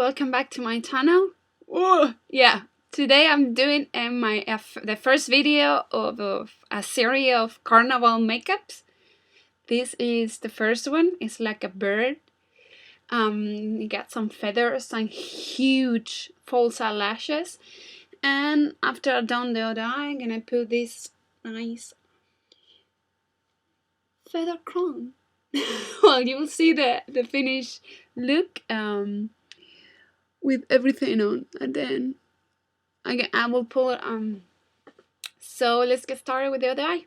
welcome back to my channel. Yeah, today I'm doing the first video of a series of carnival makeups. This is the first one. It's like a bird. You got some feathers and huge false eyelashes. And after I've done the other eye, I'm gonna put this nice feather crown. Well, you will see the finished look with everything on, and then I will pull it on. So let's get started with the other eye.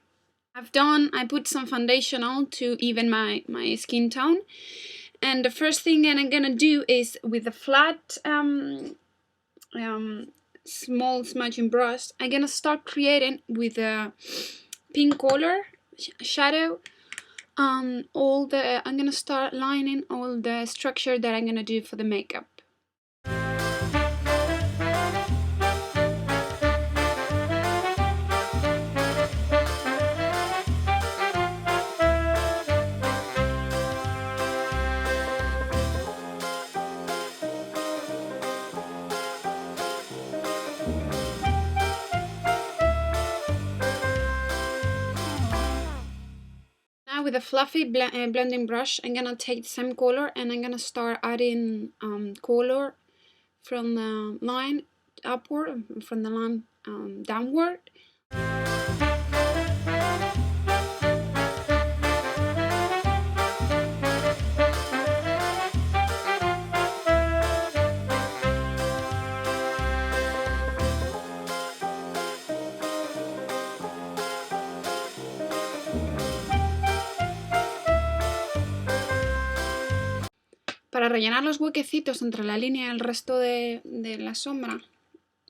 I put some foundation on to even my skin tone, and the first thing that I'm gonna do is with a flat small smudging brush, I'm gonna start creating with a pink color shadow I'm gonna start lining all the structure that I'm gonna do for the makeup. Now with a fluffy blending brush, I'm gonna take the same color and I'm gonna start adding color from the line upward, from the line downward. Para rellenar los huequecitos entre la línea y el resto de la sombra,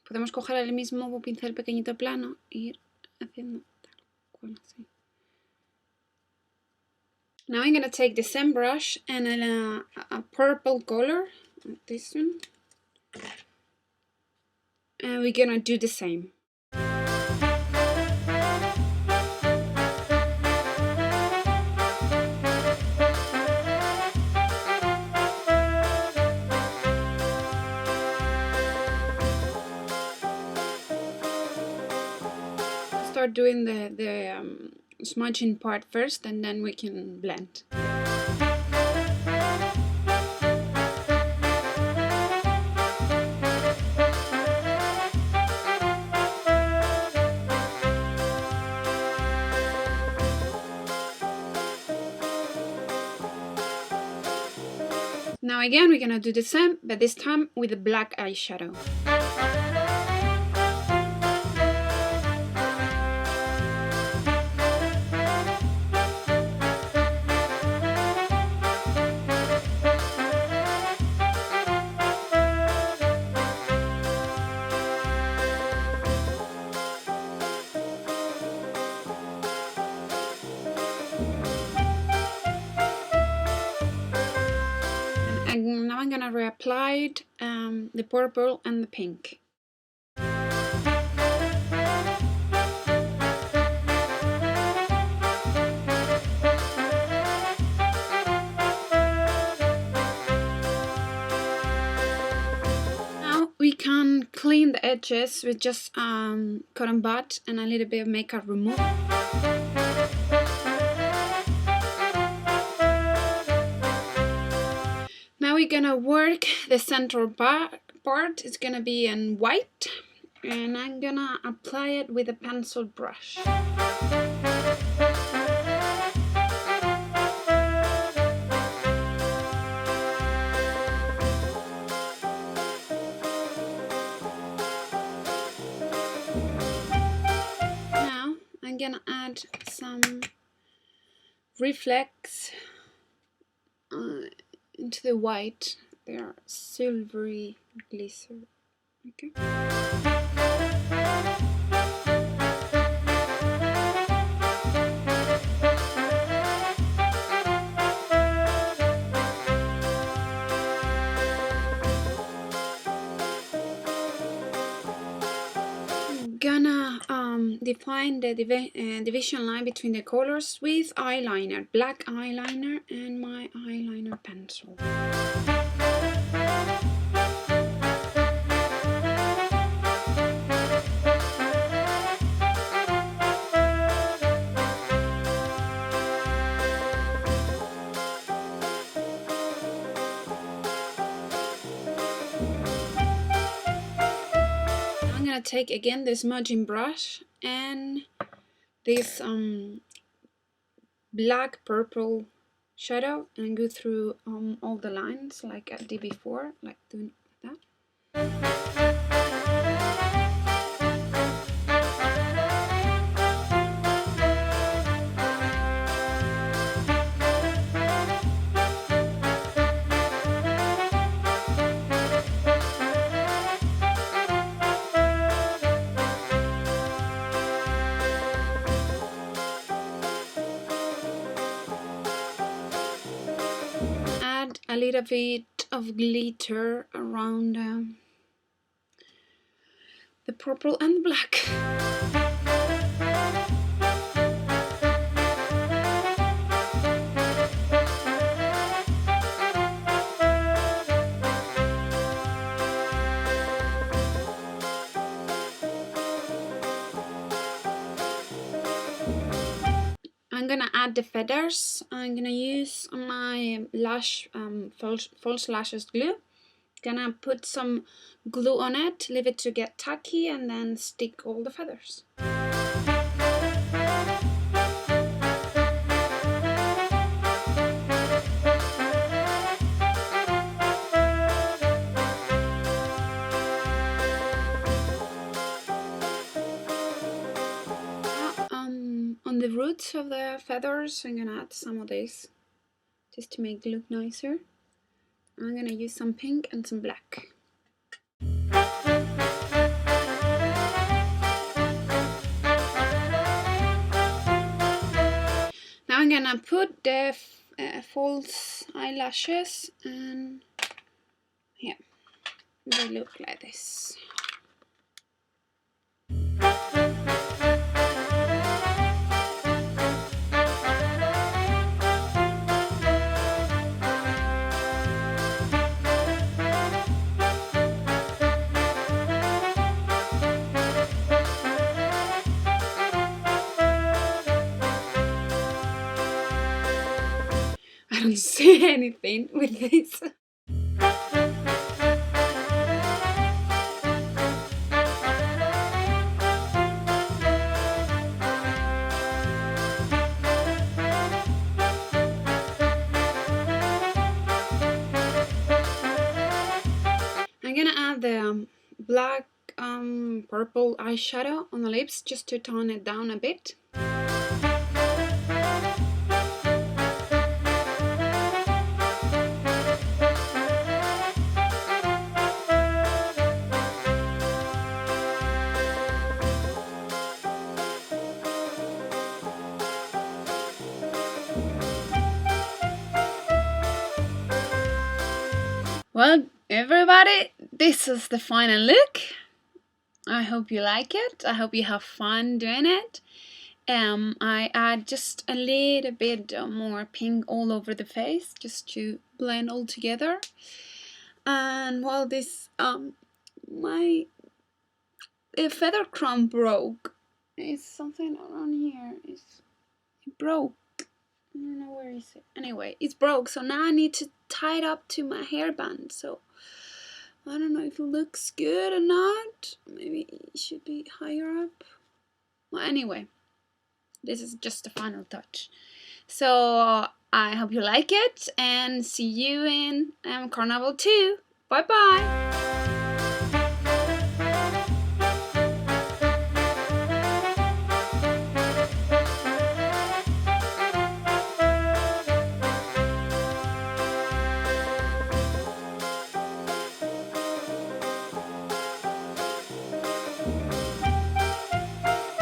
podemos coger el mismo pincel pequeñito plano e ir haciendo tal cual así. Now I'm gonna take the same brush and a purple color, like this one, and we're gonna do the same. Start doing the smudging part first, and then we can blend. Now again we're gonna do the same, but this time with a black eyeshadow. And now I'm gonna reapply the purple and the pink. Now we can clean the edges with just cotton bud and a little bit of makeup remover. Now we're gonna work the central part. It's gonna be in white, and I'm gonna apply it with a pencil brush. Now I'm gonna add some reflex into the white. They are silvery glitter. Okay. I'm gonna define the division line between the colors with eyeliner, black eyeliner, and my eyeliner pencil. gonna take again this smudging brush and this black purple shadow and go through all the lines like I did before, like doing that. A little bit of glitter around the purple and black. I'm gonna add the feathers. I'm gonna use my lash false lashes glue. Gonna put some glue on it, leave it to get tacky, and then stick all the feathers. On the roots of the feathers, I'm gonna add some of this just to make it look nicer. I'm gonna use some pink and some black. Now I'm gonna put the false eyelashes, and yeah, they look like this. I don't see anything with this. I'm gonna add the black purple eyeshadow on the lips just to tone it down a bit. Well, everybody, this is the final look. I hope you like it. I hope you have fun doing it. I add just a little bit more pink all over the face just to blend all together. And while this my feather crown broke. It's something around here. It broke. I don't know where is it. Anyway, it's broke, so now I need to tie it up to my hairband. So I don't know if it looks good or not. Maybe it should be higher up. Well, anyway, this is just the final touch. So I hope you like it, and see you in Carnival 2. Bye bye.